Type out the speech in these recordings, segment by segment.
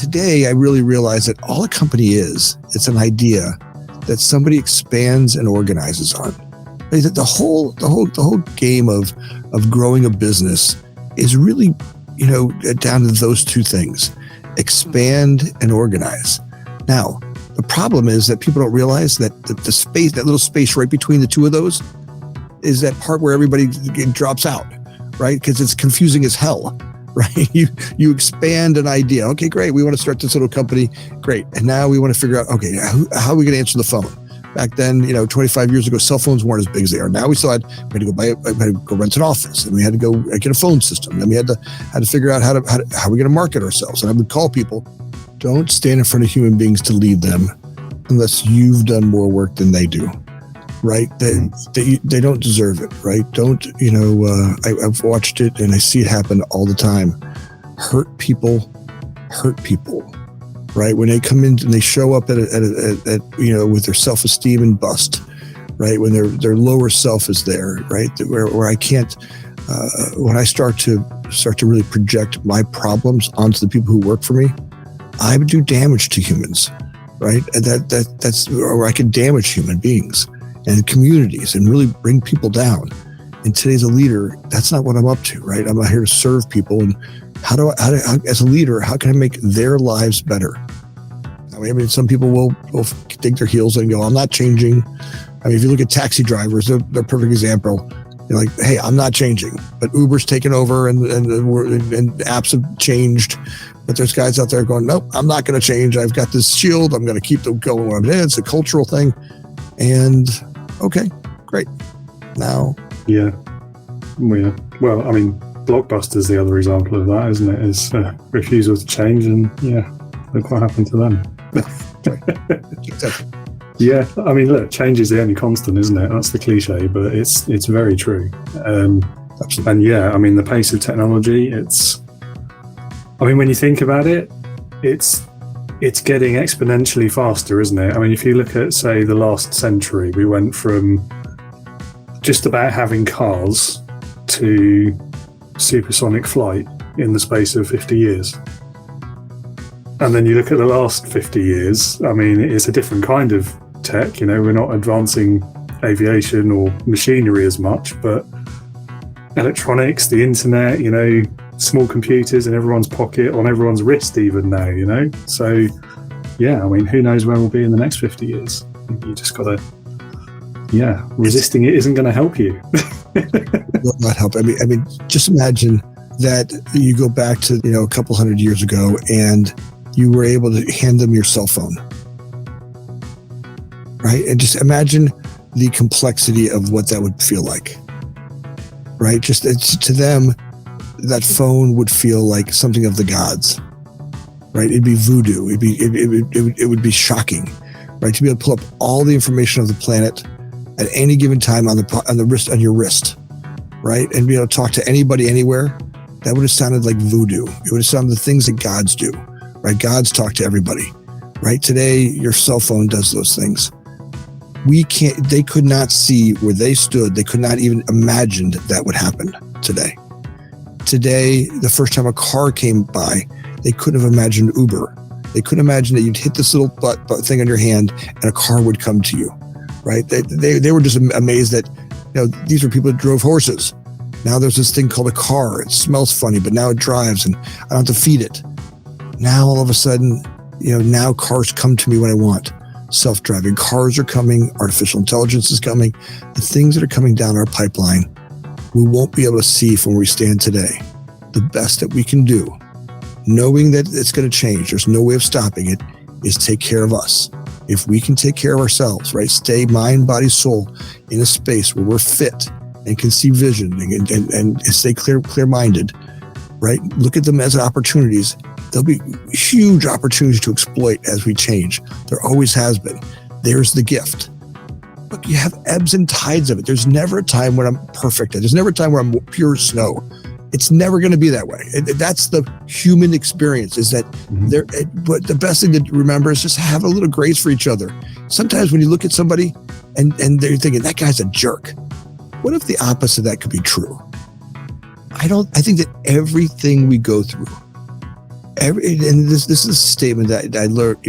today I really realize that all a company is, it's an idea that somebody expands and organizes on. The whole game of growing a business is really, down to those two things: expand and organize. Now, the problem is that people don't realize that the space, that little space right between the two of those, is that part where everybody drops out, right? Because it's confusing as hell, right? You expand an idea. Okay, great. We want to start this little company. Great. And now we want to figure out, okay, how are we going to answer the phone? Back then, 25 years ago, cell phones weren't as big as they are now. We had to go rent an office, and we had to go get a phone system. Then we had to figure out how we're going to market ourselves. And I would call people, don't stand in front of human beings to lead them unless you've done more work than they do, right? They don't deserve it, right? I've watched it and I see it happen all the time. Hurt people, right? When they come in and they show up at with their self-esteem and bust, right? When their lower self is there, right? Where I can't, when I start to really project my problems onto the people who work for me, I would do damage to humans, right? And that's where I can damage human beings and communities and really bring people down. And today as a leader, that's not what I'm up to, right? I'm out here to serve people. And how as a leader, how can I make their lives better? I mean, some people will dig their heels and go, I'm not changing. I mean, if you look at taxi drivers, they're a perfect example. You're like, hey, I'm not changing, but Uber's taken over and apps have changed. But there's guys out there going, nope, I'm not going to change. I've got this shield. I'm going to keep them going where I'm in. It's a cultural thing. And okay, great. Now. Yeah. Well, I mean, Blockbuster's the other example of that, isn't it? Is refusal to change, and look what happened to them. Exactly. Yeah, I mean, look, change is the only constant, isn't it? That's the cliche, but it's very true. Absolutely. And I mean, the pace of technology, when you think about it, it's getting exponentially faster, isn't it? I mean, if you look at, say, the last century, we went from just about having cars to supersonic flight in the space of 50 years. And then you look at the last 50 years, I mean, it's a different kind of tech. We're not advancing aviation or machinery as much, but electronics, the internet, small computers in everyone's pocket, on everyone's wrist even now, So, I mean, who knows where we'll be in the next 50 years? You just got to, resisting it isn't going to help you. It will not help. I mean, just imagine that you go back to, a couple hundred years ago and you were able to hand them your cell phone, right? And just imagine the complexity of what that would feel like, right? Just to them, that phone would feel like something of the gods, right? It'd be voodoo. It would be shocking, right? To be able to pull up all the information of the planet at any given time on your wrist, right? And be able to talk to anybody anywhere. That would have sounded like voodoo. It would have sounded the things that gods do, right? Gods talk to everybody, right? Today, your cell phone does those things. They could not see where they stood. They could not even imagine that would happen today. Today, the first time a car came by, they couldn't have imagined Uber. They couldn't imagine that you'd hit this little butt thing on your hand and a car would come to you, right? They were just amazed that, these were people that drove horses. Now there's this thing called a car. It smells funny, but now it drives and I don't have to feed it. Now all of a sudden, now cars come to me when I want. Self-driving cars are coming. Artificial intelligence is coming. The things that are coming down our pipeline, we won't be able to see from where we stand today. The best that we can do, knowing that it's going to change, there's no way of stopping it, is take care of us. If we can take care of ourselves, right? Stay mind, body, soul in a space where we're fit and can see vision and stay clear-minded, right? Look at them as opportunities. There'll be huge opportunities to exploit as we change. There always has been. There's the gift. Look, you have ebbs and tides of it. There's never a time when I'm perfect. There's never a time where I'm pure snow. It's never going to be that way. That's the human experience, is that but the best thing to remember is just have a little grace for each other. Sometimes when you look at somebody and they're thinking, that guy's a jerk. What if the opposite of that could be true? I think that everything we go through And this is a statement that I learned,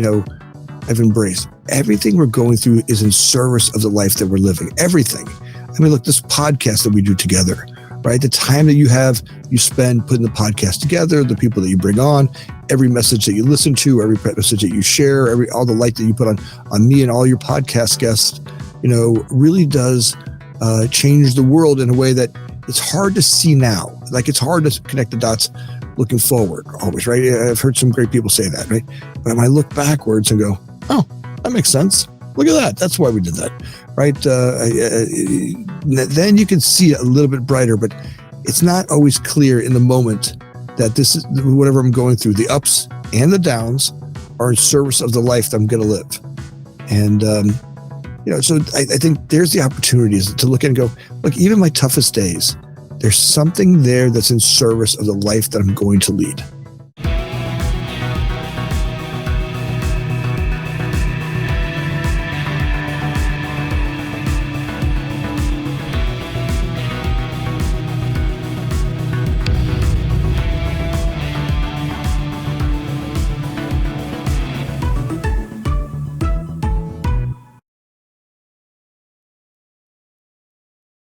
I've embraced. Everything we're going through is in service of the life that we're living. Everything. I mean, look, this podcast that we do together, right? The time that you spend putting the podcast together, the people that you bring on, every message that you listen to, every message that you share, all the light that you put on me and all your podcast guests, really does change the world in a way that it's hard to see now. Like, it's hard to connect the dots looking forward always, right? I've heard some great people say that, right? But when I look backwards and go, oh, that makes sense. Look at that. That's why we did that, right? Then you can see it a little bit brighter, but it's not always clear in the moment that this is whatever I'm going through. The ups and the downs are in service of the life that I'm going to live. And, so I think there's the opportunities to look at and go, look, even my toughest days, there's something there that's in service of the life that I'm going to lead.